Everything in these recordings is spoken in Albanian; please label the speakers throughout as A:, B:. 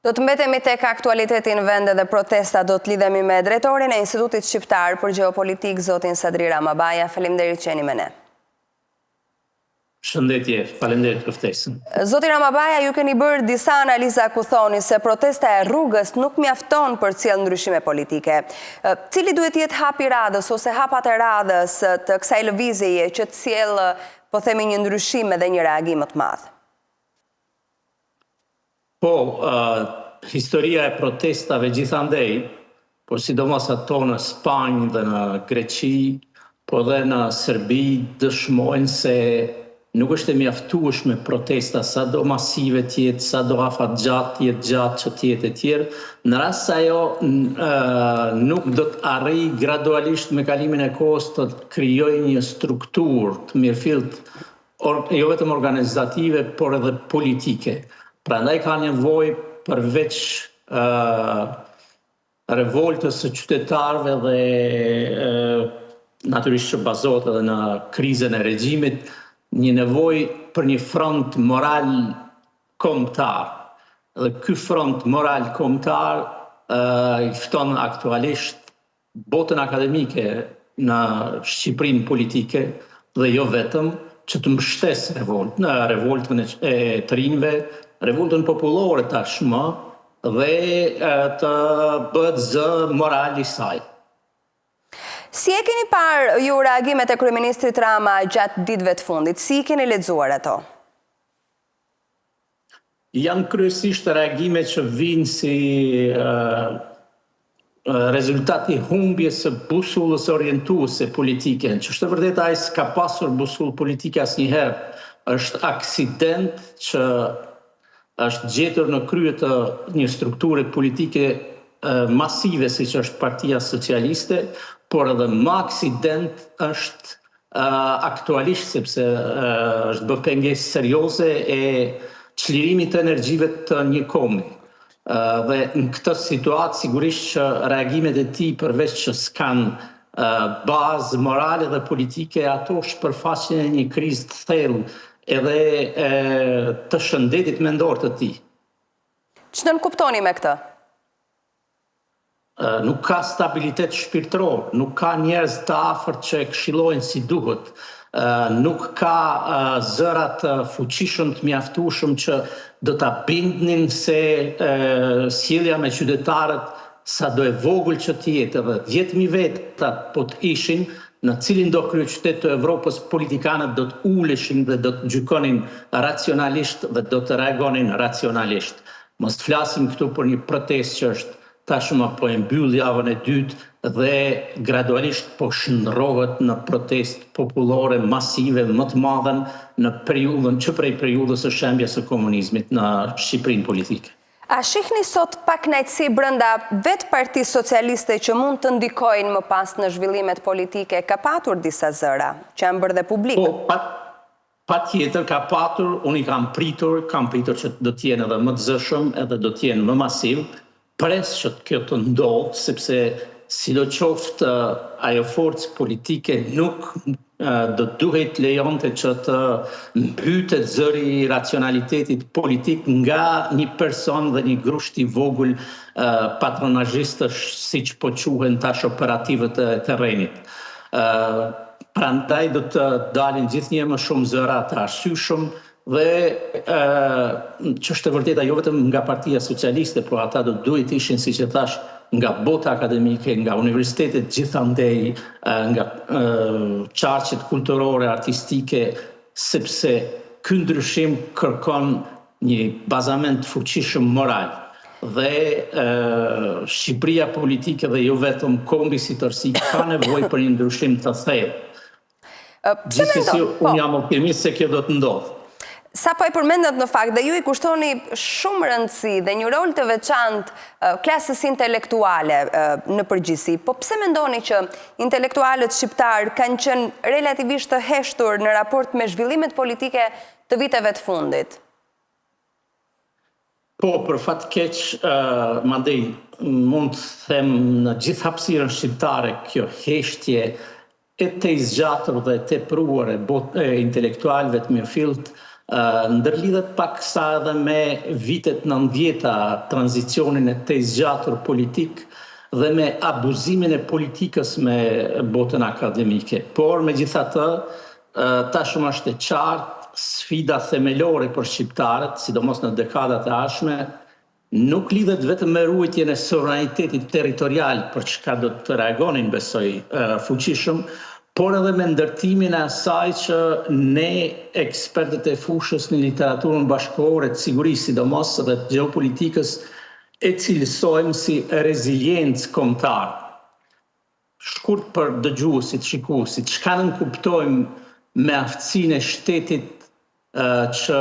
A: Do të mbetemi tek aktualiteti në vend dhe protesta, do të lidhemi me drejtorin e Institutit Shqiptar për Gjeopolitik, zotin Sadri Ramabaja. Faleminderit që jeni me ne.
B: Shëndetje, faleminderit për ftesën.
A: Zoti Ramabaja, ju keni bërë disa analiza ku thoni se protesta e rrugës nuk mjafton për cilë ndryshime politike. Cili duhet jetë hapi radhës ose hapat e radhës të kësaj lëvizjeje që të sjellë, po themi, një ndryshim dhe një reagim më të madh?
B: Po, historia e protestave gjithandej, por sidomos ato në Spanjë dhe në Greqi, po dhe në Serbi, dëshmojnë se nuk është e mjaftueshme protesta, sa do masive tjetë, sa do afatgjatë gjatë që tjetë e tjerë, në rast se ajo nuk do të arrijë gradualisht me kalimin e kohës të krijojë një strukturë të mirëfillt, jo vetëm organizative, por edhe politike. Prandaj ka nevojë përveç revoltës së qytetarëve dhe natyrisht që bazohet edhe në krizën e regjimit, një nevojë për një front moral kombëtar. Dhe ky front moral kombëtar i fton aktualisht botën akademike në Shqipërinë politike dhe jo vetëm, që të mbështesë revoltën e të rinjve, revoltën popullore tashmë dhe të bëhet zë morali i saj.
A: Si e keni parë ju reagimet e kryeministrit Rama gjatë ditëve të fundit? Si i keni lexuar ato?
B: Janë kryesisht reagime që vinë si rezultati humbjes së busullës orientuese politike, që është vërtet ai s'ka pasur busullë politike asnjëherë. Është aksident që është gjetur në krye të një strukture politike masive siç është Partia Socialiste, por edhe më aksident është aktualisht sepse është bërë pengesë serioze e çlirimit të energjive të një komi. Dhe në këtë situatë sigurisht që reagimet e tij përveç që s'kan bazë morale dhe politike, ato shpërfaqen e një krizë të thellë edhe të shëndetit mendor të tij.
A: Ç'do të kuptoni me këtë?
B: Nuk ka stabilitet shpirtëror, nuk ka njerëz të afërt që e këshillojnë si duhet, nuk ka zëra të fuqishëm të mjaftueshëm që do ta bindnin se sjellja me qytetarët sado e vogël që të jetë, edhe 10.000 veta po të ishin, në cilin do kryeqytet të Evropës politikanët do të uleshin dhe do të gjykonin racionalisht dhe do të reagonin racionalisht. Mos të flasim këtu për një protestë që është tashmë po e mbyll javën e dytë dhe gradualisht po shndrohet në protestë popullore masive më të mëdha në periudhën që prej periudhës së shembjes së komunizmit në Shqipërinë politike.
A: A shihni sot pak kënaqësi brenda vetë Partisë Socialiste që mund të ndikojnë më pas në zhvillimet politike? Ka patur disa zëra që janë bërë dhe publik.
B: Po, patjetër ka patur, unë i kam pritur që do të jenë edhe më të zëshëm, edhe do të jenë më masiv. Pres që kjo të ndodhë, sepse sidoqoftë ajo forcë politike nuk do duhet lejonte që të mbytet zëri i racionalitetit politik nga një person dhe një grusht i vogël patronazhistësh, siç po quhen tash operativët e terrenit. Prandaj do të dalin gjithnjë më shumë zëra të arsyeshëm dhe që është e vërteta jo vetëm nga Partia Socialiste, por ata do duhet ishin, siç e thash, nga bota akademike, nga universitetet gjithandej, nga qarqet kulturore, artistike, sepse ky ndryshim kërkon një bazament fuqishëm moral. Dhe Shqipëria politike dhe jo vetëm kombi si tërësi ka nevojë për një ndryshim të thellë. Gjithsesi, unë jam optimist se kjo do të ndodhë.
A: Sa po e përmendet në fakt dhe ju i kushtoni shumë rëndësi dhe një rol të veçantë klasës intelektuale në përgjithësi, po pse mendoni që intelektualët shqiptar kanë qenë relativisht të heshtur në raport me zhvillimet politike të viteve të fundit?
B: Po, për fat keq, mandej mund të them në gjithë hapësirën shqiptare kjo heshtje e të zgjatur dhe të tepruar e intelektualëve të mirëfillt ndërlidhet paksa edhe me vitet 90-ta, tranzicionin e të zgjatur politik dhe me abuzimin e politikës me botën akademike. Por, megjithatë, tashmë është e qartë, sfida themelore për shqiptarët, sidomos në dekadat e ardhshme, nuk lidhet vetëm me ruajtjen e sovranitetit territorial, për çka do të reagonin, besoj, fuqishëm, por edhe me ndërtimin e asaj që ne, ekspertët e fushës në literaturën bashkëkohore të sigurisë, sidomos dhe të gjeopolitikës, e cilësojmë si reziliencë kombëtare. Shkurt për dëgjuesit, shikuesit, çka ne kuptojmë me aftësinë e shtetit që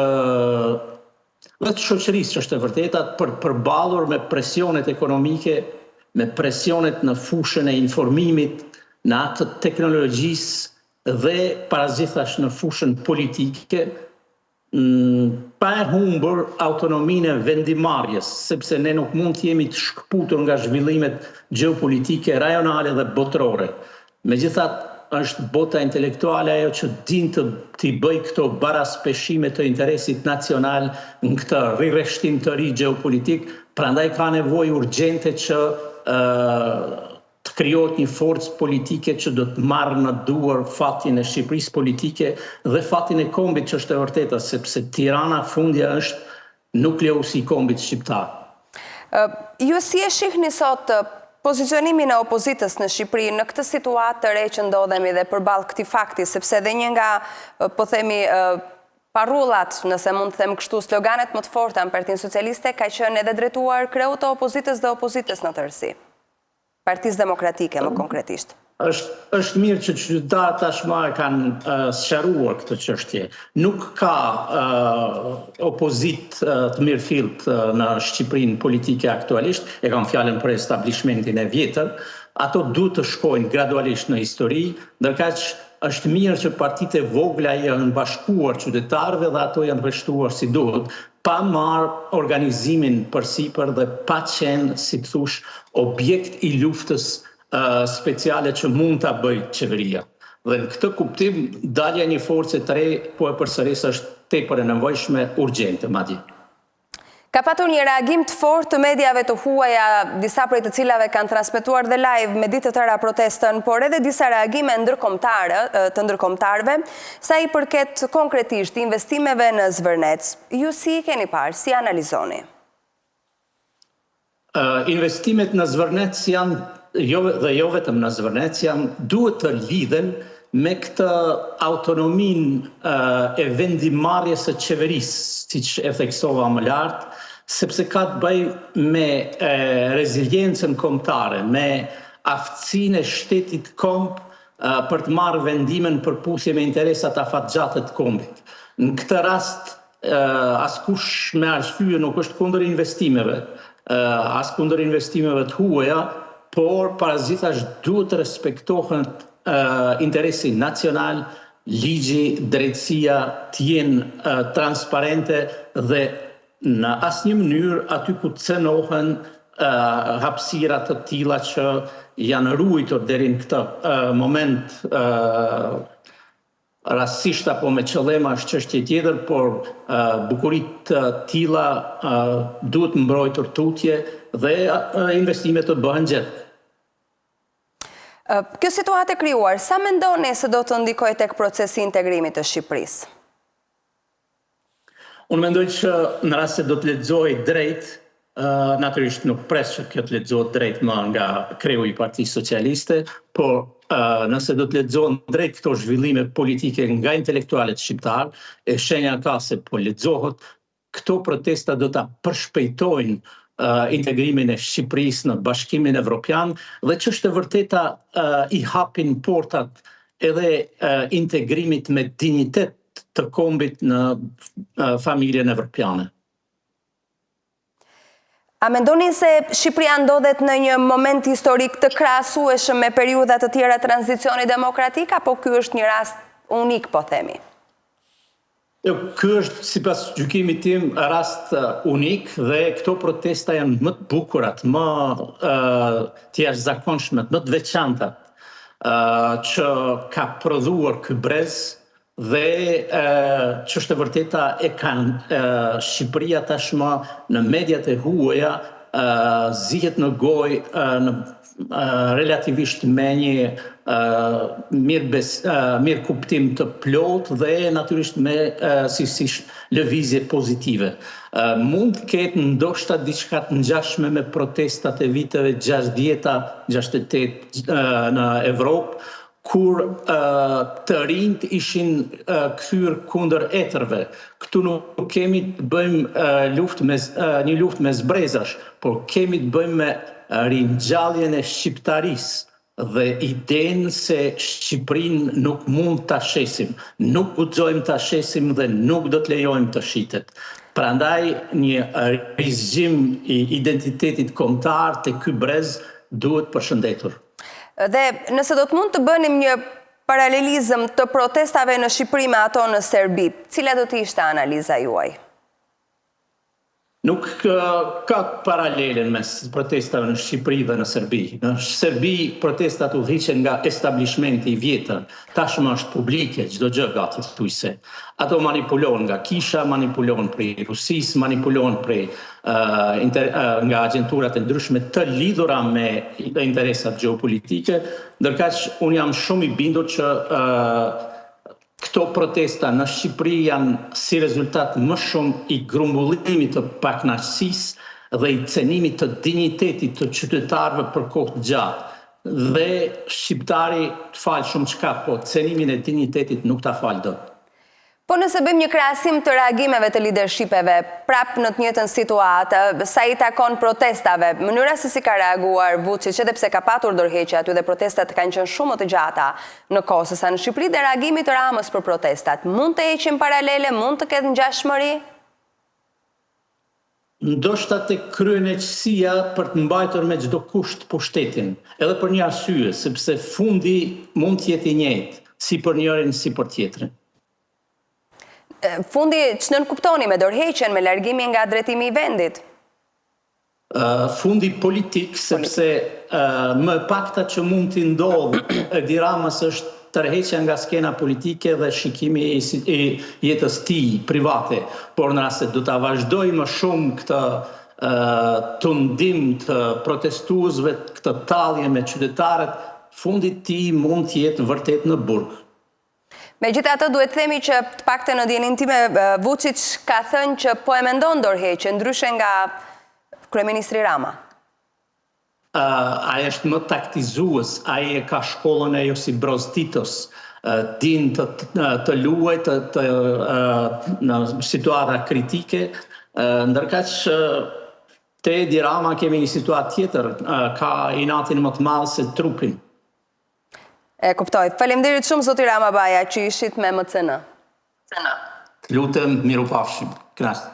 B: dhe të shoqërisë që është e vërteta për përballur me presionet ekonomike, me presionet në fushën e informimit, në atë të teknologjisë dhe parazitash në fushën politike, pa e humbur autonominë e vendimarrjes, sepse ne nuk mund të jemi të shkëputur nga zhvillimet gjeopolitike rajonale dhe botërore. Megjithatë, është bota intelektuale ajo që din t'i bëj këto baraspeshime të interesit nacional në këtë rireshtim të ri gjeopolitik, prandaj ka nevojë urgjente që të krijohet një forcë politike që do të marrë në duar fatin e Shqipërisë politike dhe fatin e kombit që është e vërteta, sepse Tirana fundja është nukleusi i kombit shqiptar.
A: Ju si e shihni sot pozicionimin e opozitës në Shqipëri në këtë situatë të re që ndodhemi dhe përballë këtij fakti, sepse dhe një nga, po themi, parullat, nëse mund të them kështu, sloganet më të forta në Partinë Socialiste ka qenë edhe drejtuar kreut të opozitës dhe opozitës në tërësi. Partisë Demokratike, më konkretisht.
B: Është mirë që qytetarët tashmë kanë sqaruar këtë çështje. Nuk ka opozitë të mirëfillt në Shqipërinë politike aktualisht, e kam fjalën për establishmentin e vjetër. Ato duhet të shkojnë gradualisht në histori, ndërkaq është mirë që partitë e vogla janë bashkuar qytetarëve dhe ato janë rreshtuar si duhet, pa marrë organizimin përsipër dhe pa qenë, si të thush, objekt i luftës speciale që mund ta bëjë qeveria. Dhe në këtë kuptim, dalja një force të re, po e përsëris është tepër e nevojshme, urgjente, madje.
A: Ka patur një reagim të fortë të mediave të huaja, disa prej të cilave kanë transmetuar dhe live me ditë të tëra protestën, por edhe disa reagime të ndërkombëtarëve, sa i përket konkretisht investimeve në Zvërnec. Ju si i keni parë, si analizoni?
B: Investimet në Zvërnec janë, dhe jo vetëm në Zvërnec, duhet të lidhen me këtë autonominë e vendimarrjes së qeverisë, siç e theksova më lart, sepse ka të bëjë me reziliencën kombëtare, me aftësinë e shtetit komb për të marrë vendimin përputhje me interesat afatgjatë të kombit. Në këtë rast, askush me arsye nuk është kundër investimeve, as kundër investimeve të huaja, por parazitash duhet të respektohen interesi nacional, ligji, drejtësia të jenë transparente dhe në asnjë mënyrë aty ku cënohen hapësira të tilla që janë ruajtur deri në këtë moment rastësisht apo me qëllim është çështje tjetër, por bukuritë të tilla duhet mbrojtur tutje dhe investimet të bëhen gjatë.
A: Kjo situatë e krijuar, sa mendoni se do të ndikojë tek procesi i integrimit të Shqipërisë?
B: Unë mendoj që në rast se do të lexohej drejt, natyrisht nuk pres që kjo të lexohet drejt më nga kreu i Partisë Socialiste, por nëse do të lexohen drejt këto zhvillime politike nga intelektualët shqiptar, e shenja ka se po lexohet, këto protesta do ta përshpejtojnë integrimin e Shqipërisë në Bashkimin Evropian dhe që është e vërteta i hapin portat edhe integrimit me dinjitet të kombit në familjen evropiane.
A: A mendoni se Shqipëria ndodhet në një moment historik të krahasueshëm me periudha të tjera tranzicioni demokratik, apo ky është një rast unik, po themi?
B: Ky është, sipas gjykimit tim, rast unik dhe këto protesta janë më të bukurat, më të jashtëzakonshmet, më të veçanta që ka prodhuar ky brez dhe që është e vërteta e kanë Shqipëria tashmë në mediat e huaja zihet në gojë në relativisht me një mirë kuptim të plot dhe natyrisht me si lëvizje pozitive. Mund të ketë ndoshta diçka të ngjashme me protestat e viteve 60-68 në Evropë, kur të rinjt ishin kthyer kundër etërve. Këtu nuk kemi të bëjmë një luftë me zbrezash, por kemi të bëjmë me ringjalljen e shqiptarisë dhe idenë se Shqipërinë nuk mund ta shesim, nuk guxojmë ta shesim dhe nuk do të lejojmë të shitet. Prandaj një rizgjim i identitetit kombëtar te ky brez duhet përshëndetur.
A: Dhe nëse do të mund të bënim një paralelizëm të protestave në Shqipëri me ato në Serbi, cila do të ishte analiza juaj?
B: Nuk ka paralelen mes protestave në Shqipëri dhe në Serbi. Në Serbi protestat udhëhiqen nga establishmenti i vjetër, tashmë është publike, çdo gjë gati thuajse. Ato manipulohen nga kisha, manipulohen prej Rusisë, manipulohen prej nga agjenturat e ndryshme të lidhura me interesat gjeopolitike, ndërkaq unë jam shumë i bindur që këto protesta në Shqipëri janë si rezultat më shumë i grumbullimit të pakënaqësisë dhe i cenimit të dinjitetit të qytetarëve për kohë të gjatë. Dhe shqiptari të falë shumë çka, po cenimin e dinjitetit nuk ta falë dot.
A: Po nëse bëjmë një krahasim të reagimeve të lidershipeve, prap në të njëjtën situatë, sa i takon protestave, mënyra se si ka reaguar Vučić, edhe pse ka patur dorëheqje aty dhe protestat kanë qenë shumë më të gjata në kohë se sa në Shqipëri, dhe reagimi të Ramës për protestat, mund të heqim paralele, mund të ketë ngjashmëri?
B: Ndoshta tek kryenëqësia për të mbajtur me çdo kusht pushtetin, edhe për një arsye, sepse fundi mund të jetë i njëjtë, si për njërin si për tjetrin.
A: Fundi që nënkuptoni me dorëheqjen, me largimin nga drejtimi i vendit?
B: Fundi politik, sepse më pakta që mund t'i ndodhë Edi Ramës është tërheqja nga skena politike dhe shikimi i jetës tij private, por në rast se do ta vazhdoj më shumë këtë tundim të protestuesve, këtë tallje me qytetarët, fundi i tij mund të jetë vërtet në burg.
A: Megjithatë, duhet të themi që të paktën në dijenin time Vučić ka thënë që po e mendon dorëheqjen, ndryshe nga kryeministri Rama.
B: Ai është më taktizues, ai e ka shkollën e Josip Broz Titos, din të luajë në situata kritike, ndërkaq te Edi Rama kemi një situatë tjetër, ka inatin më të madh se trupin.
A: E kuptoj. Faleminderit shumë zoti Rama Baja që ishit me MCN.
B: Lutem, mirupafshim. Kënaqësi.